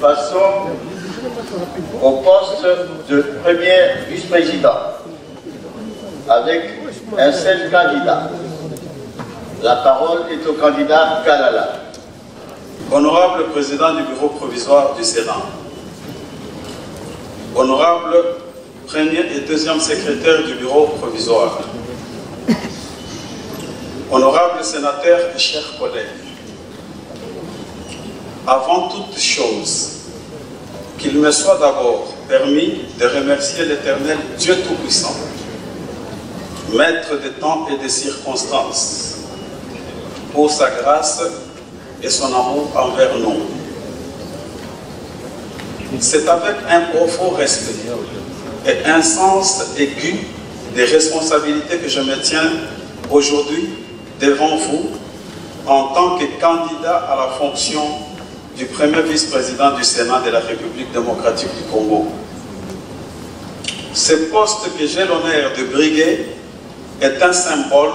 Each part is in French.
Passons au poste de premier vice-président, avec un seul candidat. La parole est au candidat Kalala. Honorable président du bureau provisoire du Sénat, honorable premier et deuxième secrétaire du bureau provisoire, honorable sénateur et chers collègues, avant toute chose, qu'il me soit d'abord permis de remercier l'Éternel Dieu Tout-Puissant, maître des temps et des circonstances, pour sa grâce et son amour envers nous. C'est avec un profond respect et un sens aigu des responsabilités que je me tiens aujourd'hui devant vous en tant que candidat à la fonction du premier vice-président du Sénat de la République démocratique du Congo. Ce poste que j'ai l'honneur de briguer est un symbole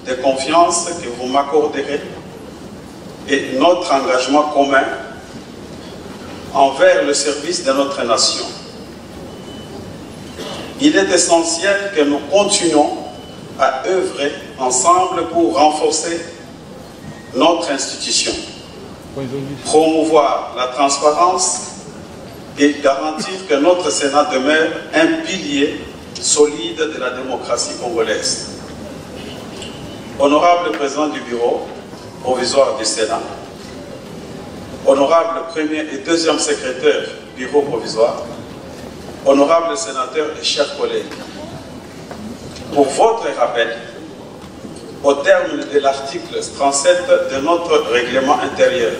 de confiance que vous m'accorderez et notre engagement commun envers le service de notre nation. Il est essentiel que nous continuions à œuvrer ensemble pour renforcer notre institution, promouvoir la transparence et garantir que notre Sénat demeure un pilier solide de la démocratie congolaise. Honorable président du bureau provisoire du Sénat, honorable premier et deuxième secrétaire du bureau provisoire, honorable sénateur et chers collègues, pour votre rappel, au terme de l'article 37 de notre règlement intérieur,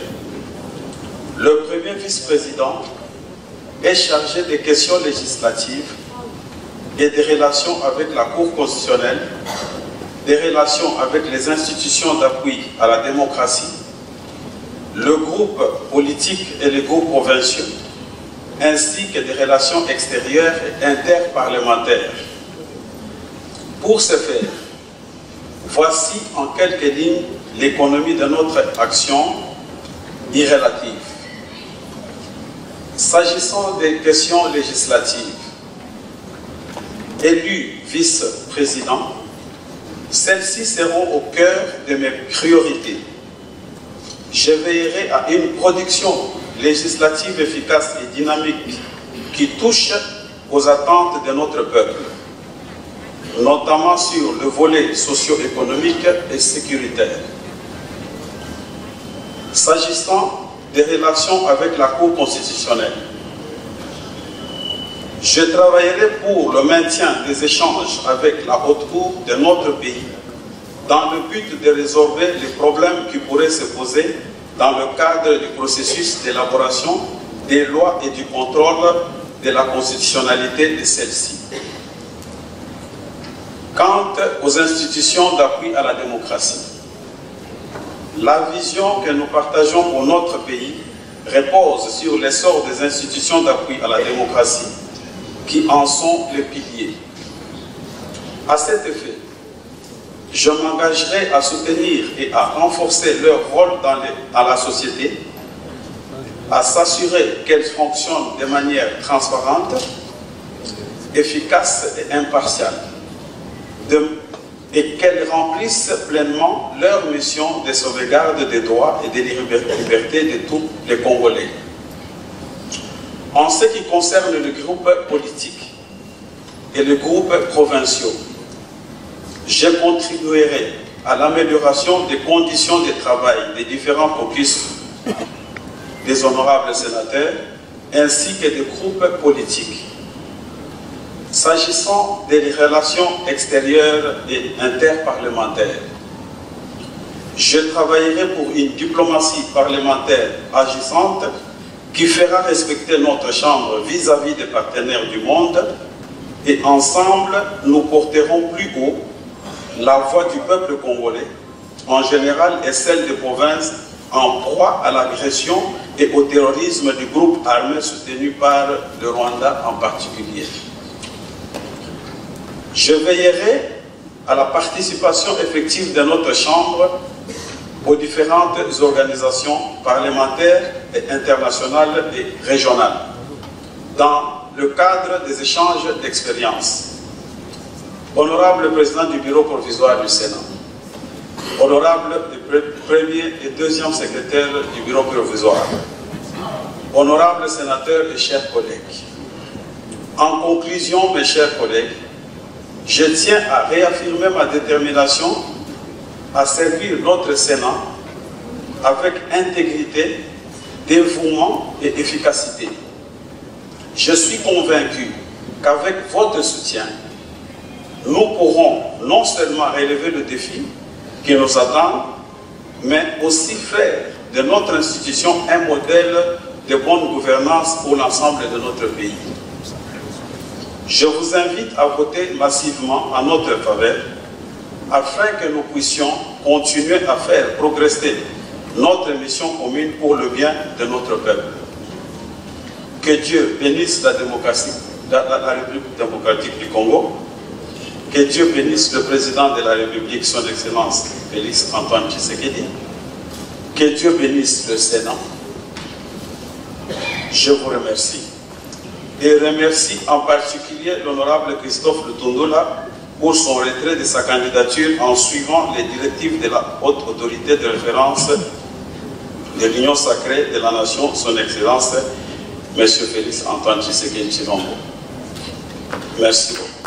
le premier vice-président est chargé des questions législatives et des relations avec la Cour constitutionnelle, des relations avec les institutions d'appui à la démocratie, le groupe politique et les groupes provinciaux, ainsi que des relations extérieures et interparlementaires. Pour ce faire, voici en quelques lignes l'économie de notre action irrélative. S'agissant des questions législatives, élu vice-président, celles-ci seront au cœur de mes priorités. Je veillerai à une production législative efficace et dynamique qui touche aux attentes de notre peuple, notamment sur le volet socio-économique et sécuritaire. S'agissant des relations avec la Cour constitutionnelle, je travaillerai pour le maintien des échanges avec la Haute Cour de notre pays dans le but de résorber les problèmes qui pourraient se poser dans le cadre du processus d'élaboration des lois et du contrôle de la constitutionnalité de celles-ci. Quant aux institutions d'appui à la démocratie, la vision que nous partageons pour notre pays repose sur l'essor des institutions d'appui à la démocratie qui en sont les piliers. À cet effet, je m'engagerai à soutenir et à renforcer leur rôle dans la société, à s'assurer qu'elles fonctionnent de manière transparente, efficace et impartiale, et qu'elles remplissent pleinement leur mission de sauvegarde des droits et des libertés de tous les Congolais. En ce qui concerne le groupe politique et les groupes provinciaux, je contribuerai à l'amélioration des conditions de travail des différents caucus des honorables sénateurs ainsi que des groupes politiques. S'agissant des relations extérieures et interparlementaires, je travaillerai pour une diplomatie parlementaire agissante qui fera respecter notre Chambre vis-à-vis des partenaires du monde, et ensemble, nous porterons plus haut la voix du peuple congolais en général et celle des provinces en proie à l'agression et au terrorisme du groupe armé soutenu par le Rwanda en particulier. Je veillerai à la participation effective de notre Chambre aux différentes organisations parlementaires et internationales et régionales dans le cadre des échanges d'expériences. Honorable président du bureau provisoire du Sénat, honorable premier et deuxième secrétaire du bureau provisoire, honorables sénateurs et chers collègues, en conclusion, mes chers collègues, je tiens à réaffirmer ma détermination à servir notre Sénat avec intégrité, dévouement et efficacité. Je suis convaincu qu'avec votre soutien, nous pourrons non seulement relever le défi qui nous attend, mais aussi faire de notre institution un modèle de bonne gouvernance pour l'ensemble de notre pays. Je vous invite à voter massivement en notre faveur afin que nous puissions continuer à faire progresser notre mission commune pour le bien de notre peuple. Que Dieu bénisse la démocratie, la République démocratique du Congo. Que Dieu bénisse le président de la République, son Excellence Félix Antoine Tshisekedi. Que Dieu bénisse le Sénat. Je vous remercie. Et remercie en particulier l'honorable Christophe Lutondola pour son retrait de sa candidature en suivant les directives de la haute autorité de référence de l'Union sacrée de la nation, son Excellence, M. Félix Antoine Tshisekedi Tshilombo. Merci beaucoup.